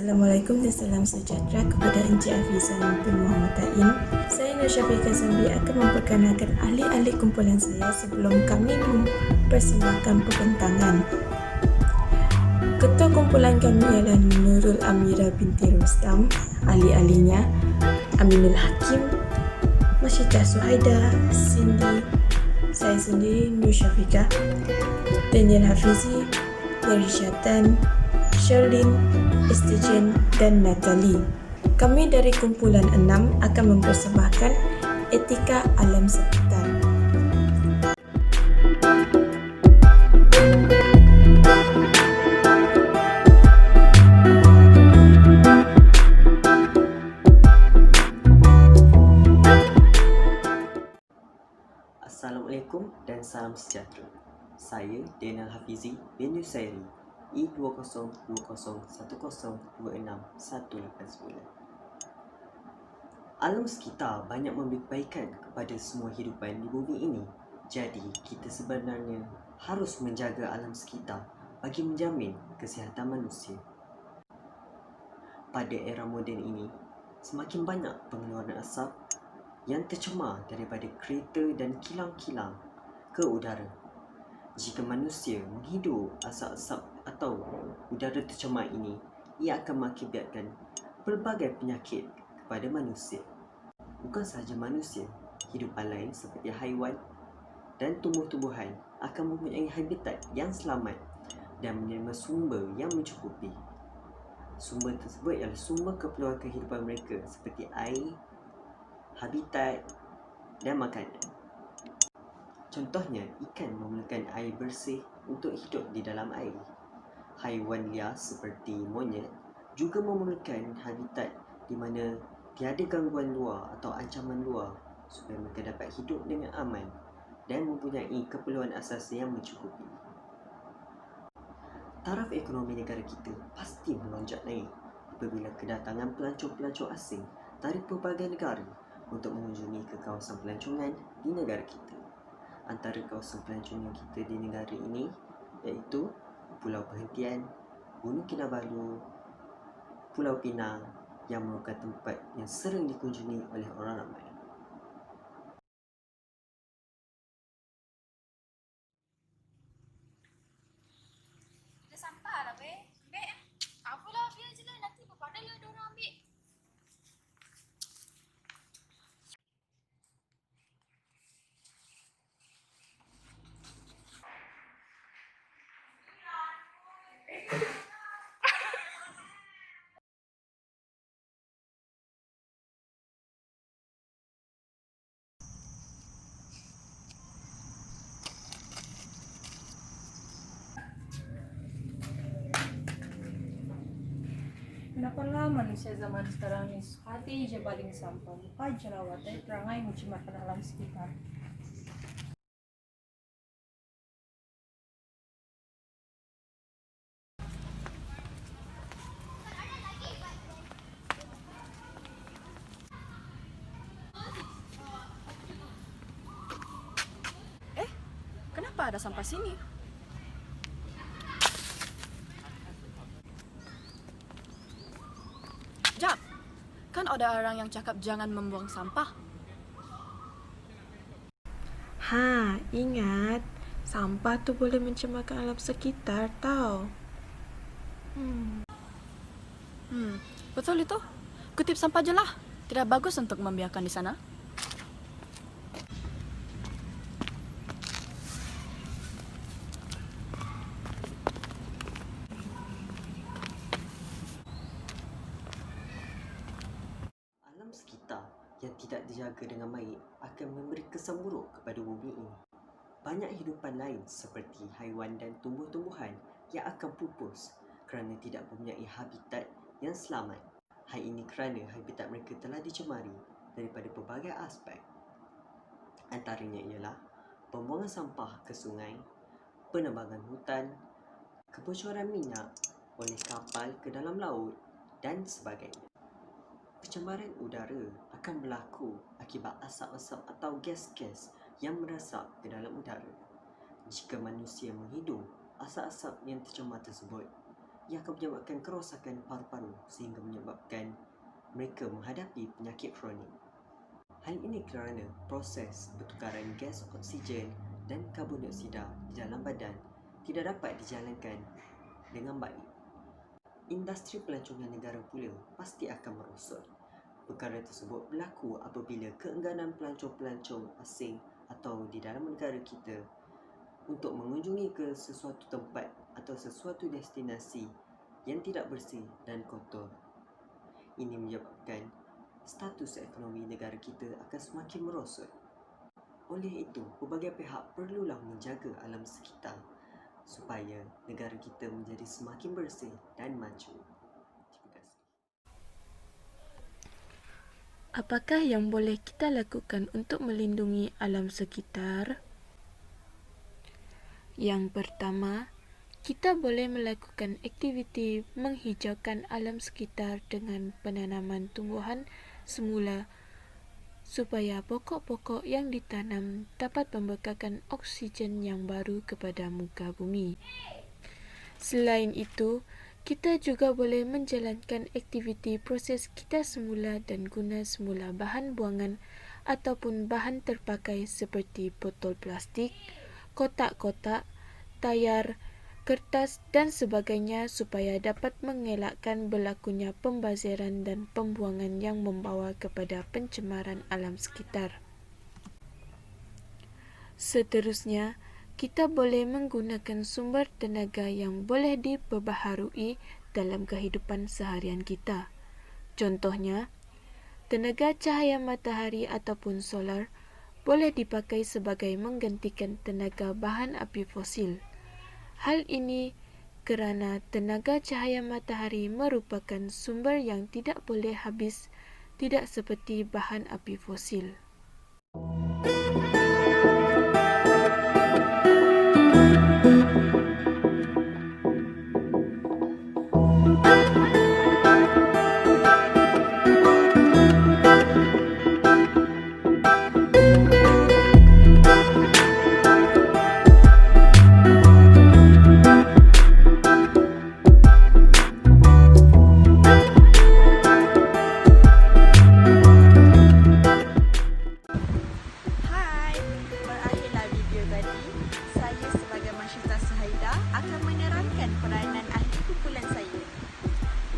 Assalamualaikum dan salam sejahtera kepada Encik Hafizah bin Muhammad Ta'in. Saya Nur Syafiqah Zambi akan memperkenalkan ahli-ahli kumpulan saya sebelum kami mempersembahkan pembentangan. Ketua kumpulan kami ialah Nurul Amira binti Rustam, ahli-ahlinya Aminul Hakim, Masyidah Suhaida, Cindy, saya sendiri Nur Syafiqah, Daniel Hafizi, Yarishatan, Sherlyn, Estijen dan Natalie. Kami dari kumpulan 6 akan mempersembahkan Etika Alam Sekitar. Assalamualaikum dan salam sejahtera. Saya Daniel Hafizi bin Nusairi, E2020102618. Alam sekitar banyak memberi kebaikan kepada semua hidupan di bumi ini. Jadi, kita sebenarnya harus menjaga alam sekitar bagi menjamin kesihatan manusia. Pada era moden ini, semakin banyak pengeluaran asap yang tercemar daripada kereta dan kilang-kilang ke udara. Jika manusia menghirup asap-asap atau udara tercemar ini, ia akan mengakibatkan pelbagai penyakit kepada manusia. Bukan sahaja manusia, hidupan lain seperti haiwan dan tumbuh-tumbuhan akan mempunyai habitat yang selamat dan menerima sumber yang mencukupi. Sumber tersebut ialah sumber keperluan kehidupan mereka seperti air, habitat dan makanan. Contohnya, ikan memerlukan air bersih untuk hidup di dalam air. Haiwan liar seperti monyet juga memerlukan habitat di mana tiada gangguan luar atau ancaman luar supaya mereka dapat hidup dengan aman dan mempunyai keperluan asas yang mencukupi. Taraf ekonomi negara kita pasti melonjak naik apabila kedatangan pelancong-pelancong asing dari pelbagai negara untuk mengunjungi ke kawasan pelancongan di negara kita. Antara kawasan pelancongan kita di negara ini iaitu Pulau Perhentian, Gunung Kinabalu, Pulau Pinang yang merupakan tempat yang sering dikunjungi oleh orang ramai. Dah sampah lah weh. Ambil. Apalah biar je lah. Nanti berpadai lah diorang ambil. Kenapa manusia zaman sekarang ni hati je baling sampah, bukan jerawat perangai mencemarkan alam sekitar. Kenapa ada sampah sini? Jap. Kan ada orang yang cakap jangan membuang sampah. Ingat, sampah tu boleh mencemarkan alam sekitar tau. Betul itu. Kutip sampah je lah. Tidak bagus untuk membiarkan di sana. Alam sekitar yang tidak dijaga dengan baik akan memberi kesan buruk kepada bumi ini. Banyak hidupan lain seperti haiwan dan tumbuh-tumbuhan yang akan pupus kerana tidak mempunyai habitat yang selamat. Hal ini kerana habitat mereka telah dicemari daripada pelbagai aspek. Antaranya ialah pembuangan sampah ke sungai, penebangan hutan, kebocoran minyak oleh kapal ke dalam laut dan sebagainya. Pencemaran udara akan berlaku akibat asap-asap atau gas-gas yang merasap ke dalam udara. Jika manusia menghidup asap-asap yang tercemar tersebut, Ia akan menyebabkan kerosakan paru-paru sehingga menyebabkan mereka menghadapi penyakit kronik. Hal ini kerana proses pertukaran gas oksigen dan karbon dioksida di dalam badan tidak dapat dijalankan dengan baik. Industri pelancongan negara pula pasti akan merosot. Perkara tersebut berlaku apabila keengganan pelancong-pelancong asing atau di dalam negara kita untuk mengunjungi ke sesuatu tempat atau sesuatu destinasi yang tidak bersih dan kotor. Ini menyebabkan status ekonomi negara kita akan semakin merosot. Oleh itu, pelbagai pihak perlulah menjaga alam sekitar supaya negara kita menjadi semakin bersih dan maju. Terima kasih. Apakah yang boleh kita lakukan untuk melindungi alam sekitar? Yang pertama, kita boleh melakukan aktiviti menghijaukan alam sekitar dengan penanaman tumbuhan semula supaya pokok-pokok yang ditanam dapat membekalkan oksigen yang baru kepada muka bumi. Selain itu, kita juga boleh menjalankan aktiviti proses kita semula dan guna semula bahan buangan ataupun bahan terpakai seperti botol plastik, kotak-kotak, tayar, kertas dan sebagainya supaya dapat mengelakkan berlakunya pembaziran dan pembuangan yang membawa kepada pencemaran alam sekitar. Seterusnya, kita boleh menggunakan sumber tenaga yang boleh diperbaharui dalam kehidupan seharian kita. Contohnya, tenaga cahaya matahari ataupun solar boleh dipakai sebagai menggantikan tenaga bahan api fosil. Hal ini kerana tenaga cahaya matahari merupakan sumber yang tidak boleh habis, tidak seperti bahan api fosil. Hai, berakhirlah video tadi. Saya sebagai Masyidah Suhaida akan menerangkan peranan ahli kumpulan saya.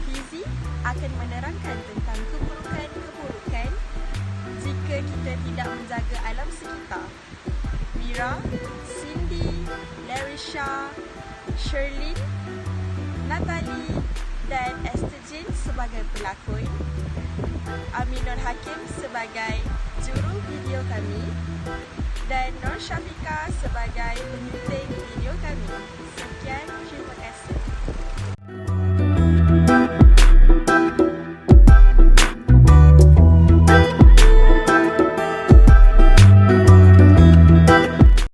Fizi akan menerangkan tentang keburukan-keburukan jika kita tidak menjaga alam sekitar. Mira, Cindy, Larisha, Sherlyn, Natalie dan Esther Jane sebagai pelakon. Aminur Hakim sebagai juru video kami dan Nur Syafika sebagai penyunting video kami. Sekian,